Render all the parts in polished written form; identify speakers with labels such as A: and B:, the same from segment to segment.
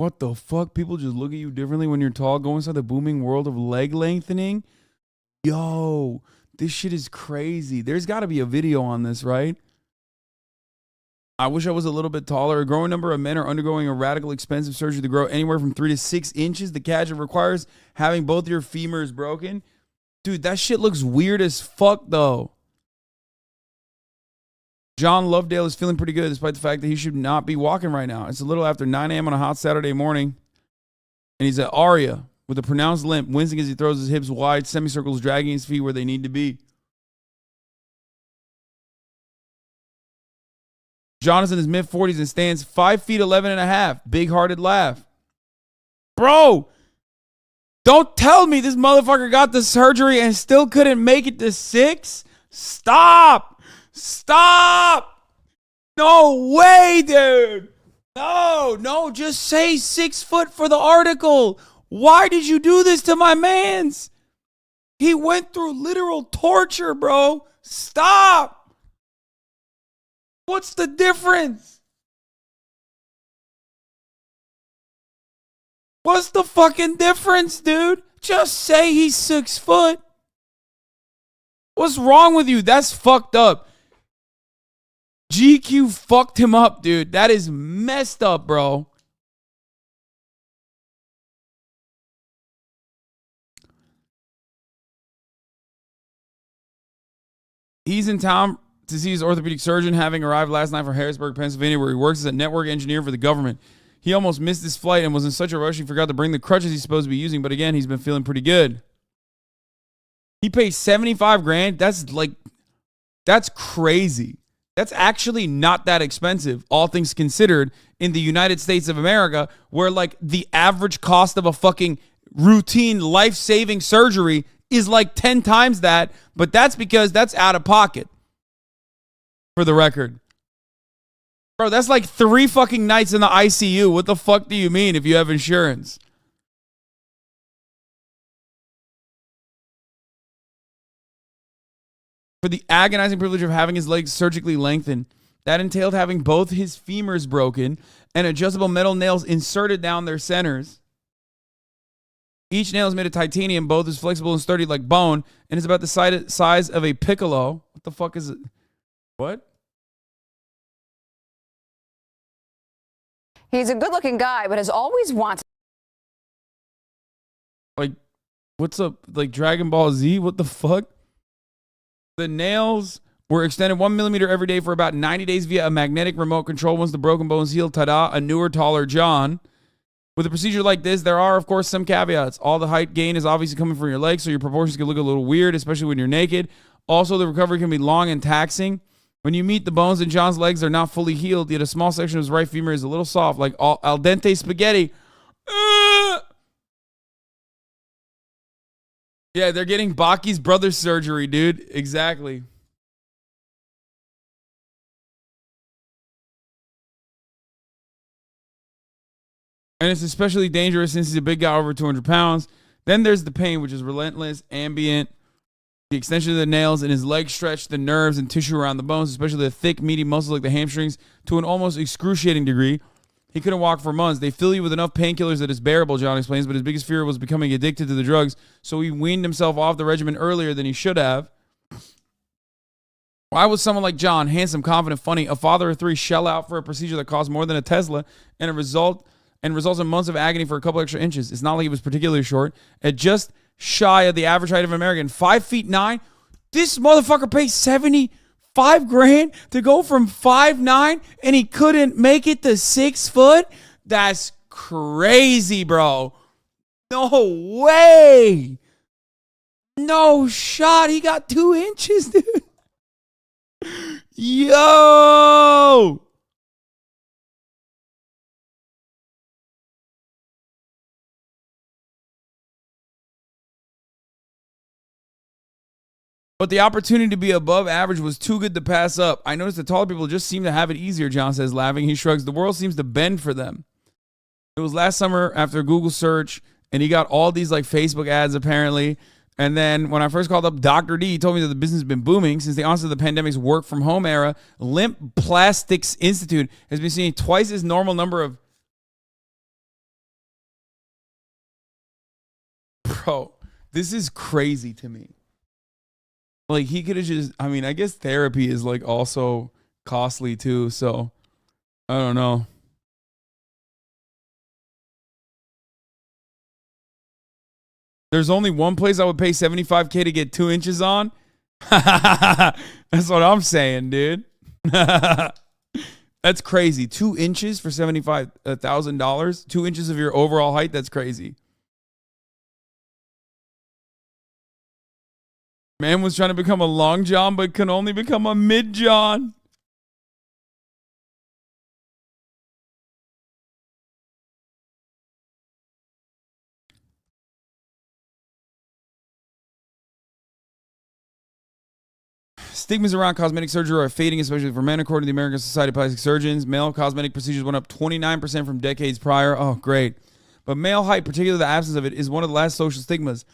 A: What the fuck? People just look at you differently when you're tall. Go inside the booming world of leg lengthening. Yo, this shit is crazy. There's got to be a video on this, right? I wish I was a little bit taller. A growing number of men are undergoing a radical expensive surgery to grow anywhere from 3 to 6 inches. The gadget requires having both your femurs broken. Dude, that shit looks weird as fuck, though. John Lovedale is feeling pretty good despite the fact that he should not be walking right now. It's a little after 9 a.m. on a hot Saturday morning. And he's at Aria with a pronounced limp, wincing as he throws his hips wide, semicircles dragging his feet where they need to be. John is in his mid-40s and stands 5 feet 11 and a half. Big-hearted laugh. Bro, don't tell me this motherfucker got the surgery and still couldn't make it to 6. Stop. Stop! No way, dude! No, just say 6 foot for the article. Why did you do this to my mans? He went through literal torture, bro. Stop! What's the difference? What's the fucking difference, dude? Just say he's 6 foot. What's wrong with you? That's fucked up. GQ fucked him up, dude. That is messed up, bro. He's in town to see his orthopedic surgeon, having arrived last night from Harrisburg, Pennsylvania, where he works as a network engineer for the government. He almost missed his flight and was in such a rush he forgot to bring the crutches he's supposed to be using, but again, he's been feeling pretty good. He pays 75 grand. That's crazy. That's actually not that expensive, all things considered, in the United States of America, where like the average cost of a fucking routine life-saving surgery is like 10 times that, but that's because that's out of pocket, for the record. Bro, that's like 3 fucking nights in the ICU. What the fuck do you mean if you have insurance? For the agonizing privilege of having his legs surgically lengthened. That entailed having both his femurs broken and adjustable metal nails inserted down their centers. Each nail is made of titanium. Both is flexible and sturdy like bone and is about the size of a piccolo. What the fuck is it? What?
B: He's a good-looking guy, but has always wanted...
A: Like, what's up? Like Dragon Ball Z? What the fuck? The nails were extended 1 millimeter every day for about 90 days via a magnetic remote control. Once the broken bones healed, ta-da, a newer, taller John. With a procedure like this, there are, of course, some caveats. All the height gain is obviously coming from your legs, so your proportions can look a little weird, especially when you're naked. Also, the recovery can be long and taxing. When you meet the bones in John's legs, they're not fully healed, yet a small section of his right femur is a little soft, like al dente spaghetti. Yeah, they're getting Baki's brother's surgery, dude. Exactly. And it's especially dangerous since he's a big guy over 200 pounds. Then there's the pain, which is relentless, ambient. The extension of the nails in his legs stretch the nerves and tissue around the bones, especially the thick, meaty muscles like the hamstrings, to an almost excruciating degree. He couldn't walk for months. They fill you with enough painkillers that it's bearable, John explains, but his biggest fear was becoming addicted to the drugs, so he weaned himself off the regimen earlier than he should have. Why would someone like John, handsome, confident, funny, a father of 3, shell out for a procedure that costs more than a Tesla and results in months of agony for a couple extra inches? It's not like he was particularly short. At just shy of the average height of an American, 5'9", this motherfucker pays 75 grand to go from 5'9", and he couldn't make it to 6 foot? That's crazy, bro. No way. No shot. He got 2 inches, dude. Yo. But the opportunity to be above average was too good to pass up. I noticed the taller people just seem to have it easier, John says, laughing. He shrugs. The world seems to bend for them. It was last summer after a Google search, and he got all these like Facebook ads apparently. And then when I first called up Dr. D, he told me that the business has been booming. Since the onset of the pandemic's work from home era, Limp Plastics Institute has been seeing twice as normal number of Bro, this is crazy to me. Like, he could have just, I mean, I guess therapy is like also costly too. So I don't know. There's only one place I would pay $75K to get 2 inches on. That's what I'm saying, dude. That's crazy. 2 inches for $75,000. 2 inches of your overall height. That's crazy. Man was trying to become a long john, but can only become a mid john. Stigmas around cosmetic surgery are fading, especially for men, according to the American Society of Plastic Surgeons. Male cosmetic procedures went up 29% from decades prior. Oh, great. But male height, particularly the absence of it, is one of the last social stigmas,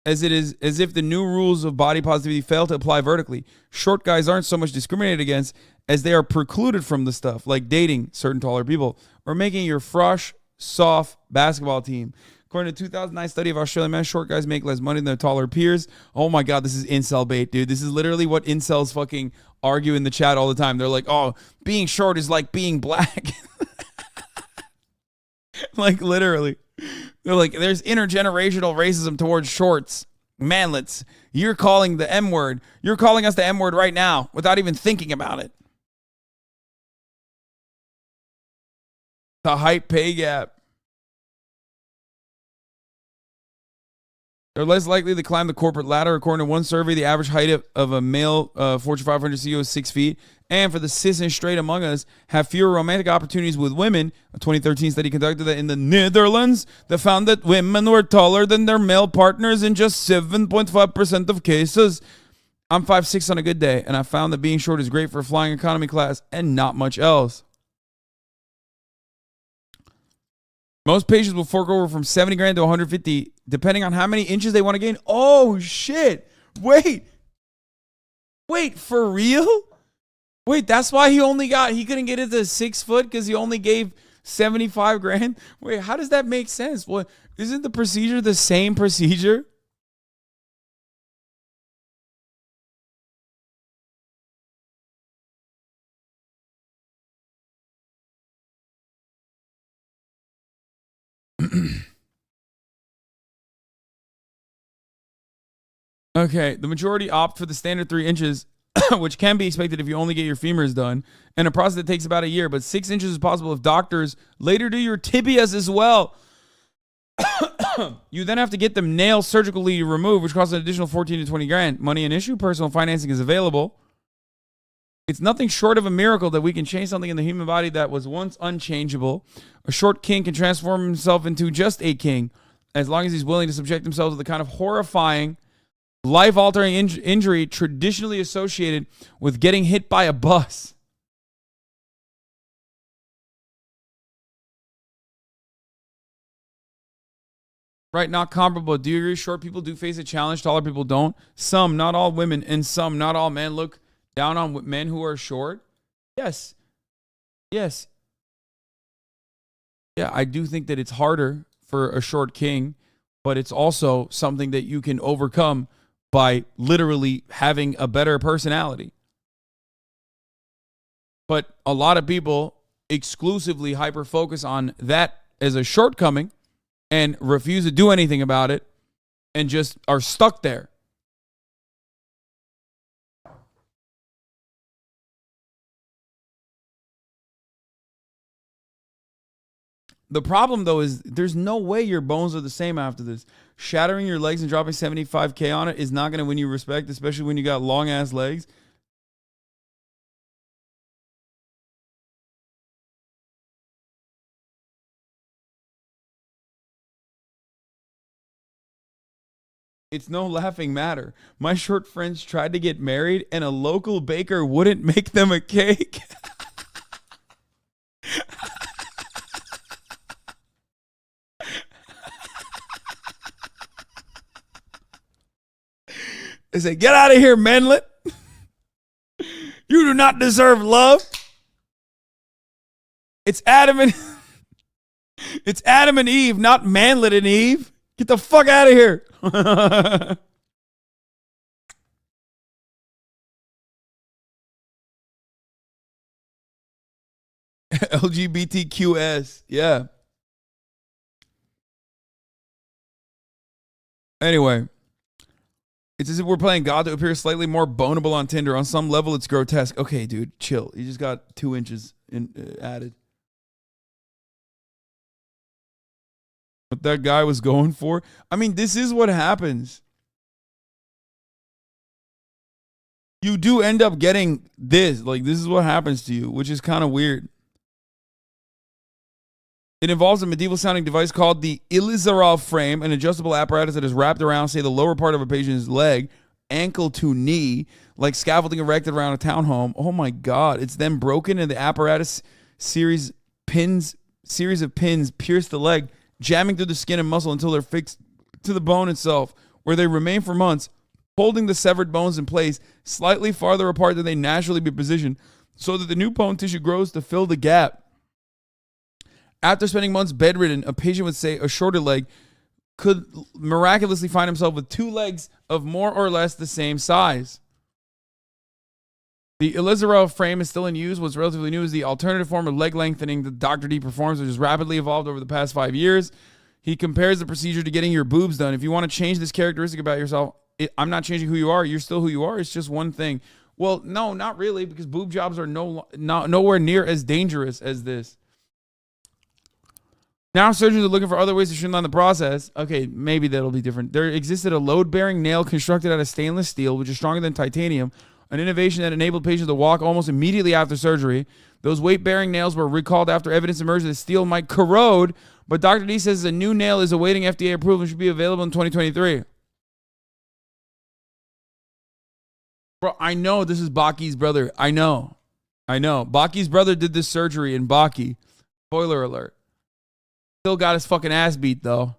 A: as if the new rules of body positivity fail to apply vertically. Short guys aren't so much discriminated against as they are precluded from the stuff, like dating certain taller people or making your frosh, soft basketball team. According to a 2009 study of Australian men, short guys make less money than their taller peers. Oh my God, this is incel bait, dude. This is literally what incels fucking argue in the chat all the time. They're like, oh, being short is like being black. Like, literally. They're like, there's intergenerational racism towards shorts. Manlets. You're calling the M word. You're calling us the M word right now without even thinking about it. The height pay gap. They're less likely to climb the corporate ladder. According to one survey, the average height of a male Fortune 500 CEO is 6 feet. And for the cis and straight among us, have fewer romantic opportunities with women. A 2013 study conducted in the Netherlands that found that women were taller than their male partners in just 7.5% of cases. I'm 5'6" on a good day, and I found that being short is great for flying economy class and not much else. Most patients will fork over from 70 grand to 150, depending on how many inches they want to gain. Oh, shit. Wait, for real? Wait, that's why he couldn't get it to 6 foot because he only gave 75 grand? Wait, how does that make sense? What, isn't the procedure the same procedure? Okay, the majority opt for the standard 3 inches, which can be expected if you only get your femurs done, and a process that takes about a year, but 6 inches is possible if doctors later do your tibias as well. You then have to get them nails surgically removed, which costs an additional 14 to 20 grand. Money an issue? Personal financing is available. It's nothing short of a miracle that we can change something in the human body that was once unchangeable. A short king can transform himself into just a king, as long as he's willing to subject himself to the kind of horrifying, life-altering injury traditionally associated with getting hit by a bus. Right, not comparable. Do you agree short people do face a challenge, taller people don't? Some, not all women, and some, not all men look down on men who are short? Yes. Yes. Yeah, I do think that it's harder for a short king, but it's also something that you can overcome by literally having a better personality. But a lot of people exclusively hyper-focus on that as a shortcoming and refuse to do anything about it and just are stuck there. The problem, though, is there's no way your bones are the same after this. Shattering your legs and dropping 75K on it is not going to win you respect, especially when you got long-ass legs. It's no laughing matter. My short friends tried to get married, and a local baker wouldn't make them a cake. They say, get out of here, manlet. You do not deserve love. It's Adam and it's Adam and Eve, not manlet and Eve. Get the fuck out of here. LGBTQS. Yeah. Anyway, it's as if we're playing God to appear slightly more bonable on Tinder. On some level, it's grotesque. Okay, dude, chill. You just got 2 inches added. What that guy was going for. I mean, this is what happens. You do end up getting this. Like, this is what happens to you, which is kind of weird. It involves a medieval-sounding device called the Ilizarov frame, an adjustable apparatus that is wrapped around, say, the lower part of a patient's leg, ankle to knee, like scaffolding erected around a townhome. Oh my God! It's then broken, and the apparatus series of pins pierce the leg, jamming through the skin and muscle until they're fixed to the bone itself, where they remain for months, holding the severed bones in place, slightly farther apart than they naturally be positioned, so that the new bone tissue grows to fill the gap. After spending months bedridden, a patient with, say, a shorter leg could miraculously find himself with 2 legs of more or less the same size. The Ilizarov frame is still in use. What's relatively new is the alternative form of leg lengthening that Dr. D performs, which has rapidly evolved over the past 5 years. He compares the procedure to getting your boobs done. If you want to change this characteristic about yourself, I'm not changing who you are. You're still who you are. It's just one thing. Well, no, not really, because boob jobs are nowhere near as dangerous as this. Now surgeons are looking for other ways to streamline the process. Okay, maybe that'll be different. There existed a load-bearing nail constructed out of stainless steel, which is stronger than titanium, an innovation that enabled patients to walk almost immediately after surgery. Those weight-bearing nails were recalled after evidence emerged that steel might corrode, but Dr. D says a new nail is awaiting FDA approval and should be available in 2023. Bro, I know this is Baki's brother. I know. Baki's brother did this surgery in Baki. Spoiler alert. Still got his fucking ass beat, though.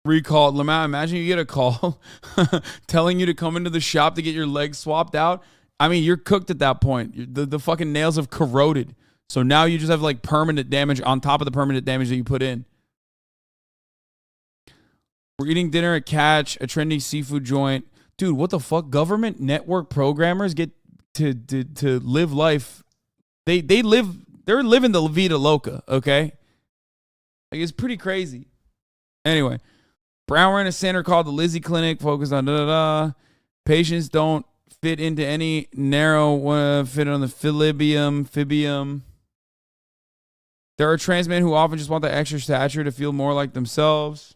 A: Recalled. Lamau, imagine you get a call telling you to come into the shop to get your legs swapped out. I mean, you're cooked at that point. The fucking nails have corroded. So now you just have like permanent damage on top of the permanent damage that you put in. We're eating dinner at Catch, a trendy seafood joint. Dude, what the fuck? Government network programmers get to live life. They're living the Vida Loca, okay? Like, it's pretty crazy. Anyway. Brown ran a center called the Lizzie Clinic, focused on Patients don't fit into any narrow fit on the fibium. There are trans men who often just want the extra stature to feel more like themselves.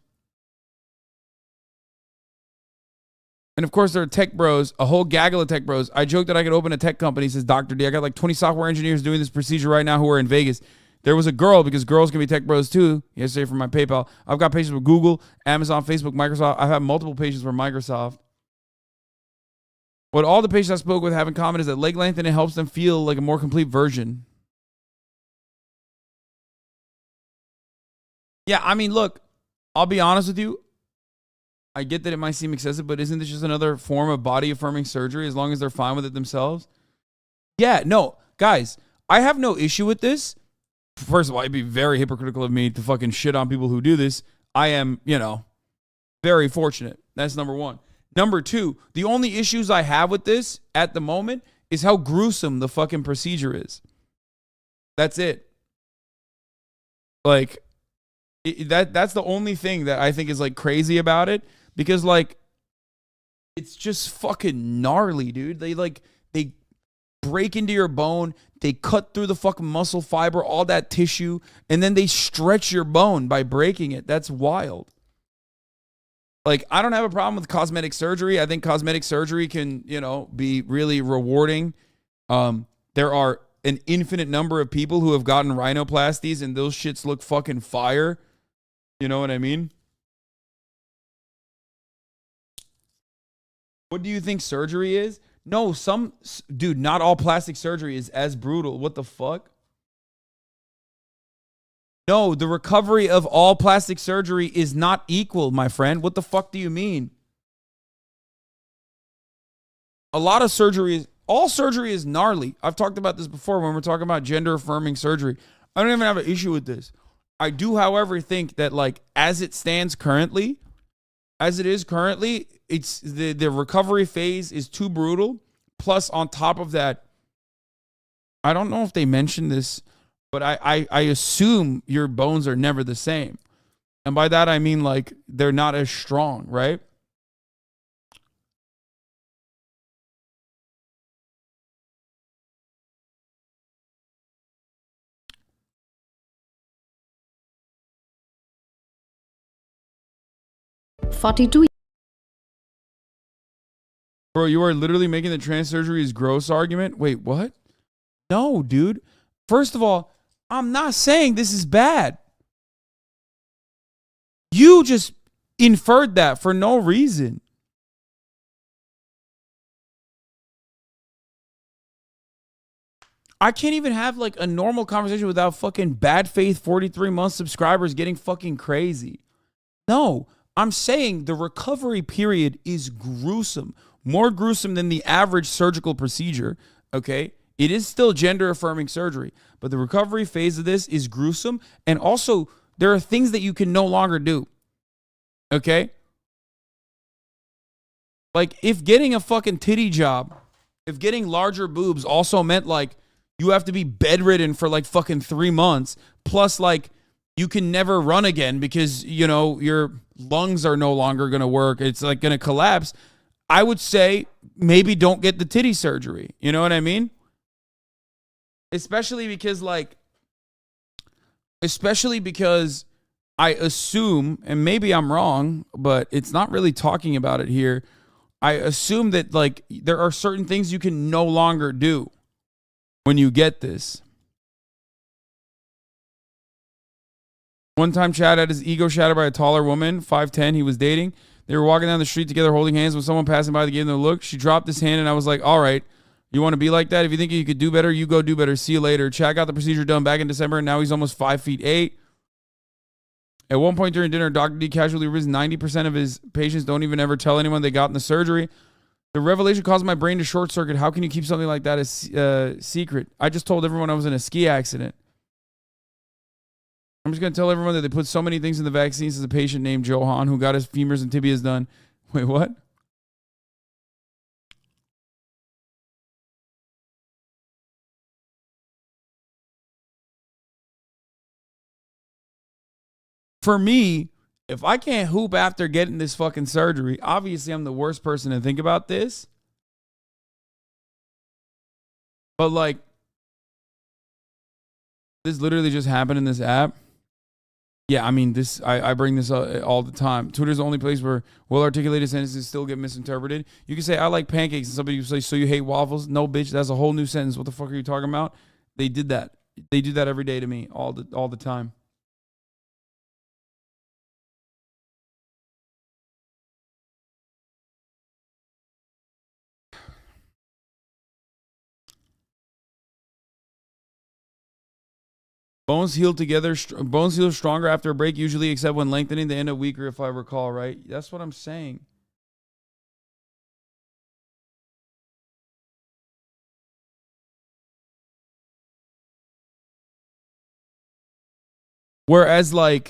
A: And of course, there are tech bros, a whole gaggle of tech bros. I joked that I could open a tech company, says Dr. D. I got like 20 software engineers doing this procedure right now who are in Vegas. There was a girl, because girls can be tech bros too, yesterday from my PayPal. I've got patients with Google, Amazon, Facebook, Microsoft. I've had multiple patients from Microsoft. What all the patients I spoke with have in common is that leg lengthening helps them feel like a more complete version. Yeah, I mean, look, I'll be honest with you. I get that it might seem excessive, but isn't this just another form of body-affirming surgery as long as they're fine with it themselves? Yeah, no, guys, I have no issue with this. First of all, it'd be very hypocritical of me to fucking shit on people who do this. I am, very fortunate. That's number one. Number two, the only issues I have with this at the moment is how gruesome the fucking procedure is. That's it. Like, that's the only thing that I think is like crazy about it, because like it's just fucking gnarly, dude. They break into your bone, they cut through the fucking muscle fiber, all that tissue, and then they stretch your bone by breaking it. That's wild. Like, I don't have a problem with cosmetic surgery. I think cosmetic surgery can, be really rewarding. There are an infinite number of people who have gotten rhinoplasties and those shits look fucking fire. You know what I mean? What do you think surgery is? No, dude, not all plastic surgery is as brutal. What the fuck? No, the recovery of all plastic surgery is not equal, my friend. What the fuck do you mean? A lot of all surgery is gnarly. I've talked about this before when we're talking about gender affirming surgery. I don't even have an issue with this. I do, however, think that like as it stands currently, it's the recovery phase is too brutal. Plus, on top of that, I don't know if they mentioned this, but I assume your bones are never the same. And by that, I mean like they're not as strong, right? Bro, you are literally making the trans surgery is gross argument. Wait, what? No, dude. First of all, I'm not saying this is bad. You just inferred that for no reason. I can't even have like a normal conversation without fucking bad faith 43-month subscribers getting fucking crazy. No, I'm saying the recovery period is gruesome. More gruesome than the average surgical procedure, okay? It is still gender-affirming surgery, but the recovery phase of this is gruesome. And also, there are things that you can no longer do, okay? Like, if getting a fucking titty job, if getting larger boobs also meant, like, you have to be bedridden for, like, fucking 3 months, plus, like, you can never run again because, you know, your lungs are no longer going to work. It's, like, going to collapse. I would say maybe don't get the titty surgery. You know what I mean? Especially because I assume, and maybe I'm wrong, but it's not really talking about it here. I assume that like there are certain things you can no longer do when you get this. One time Chad had his ego shattered by a taller woman, 5'10", he was dating. They were walking down the street together holding hands. When someone passing by, they gave them a look. She dropped his hand, and I was like, all right, you want to be like that? If you think you could do better, you go do better. See you later. Chad got the procedure done back in December, and now he's almost 5'8". At one point during dinner, Dr. D casually reveals 90% of his patients don't even ever tell anyone they got in the surgery. The revelation caused my brain to short circuit. How can you keep something like that a secret? I just told everyone I was in a ski accident. I'm just going to tell everyone that they put so many things in the vaccines as a patient named Johan who got his femurs and tibias done. Wait, what? For me, if I can't hoop after getting this fucking surgery, obviously I'm the worst person to think about this. But like, this literally just happened in this app. Yeah, I mean, I bring this up all the time. Twitter's the only place where well-articulated sentences still get misinterpreted. You can say, I like pancakes, and somebody will say, so you hate waffles? No, bitch, that's a whole new sentence. What the fuck are you talking about? They did that. They do that every day to me, all the time. Bones heal together. Bones heal stronger after a break, usually, except when lengthening. They end up weaker, if I recall, right? That's what I'm saying. Whereas, like,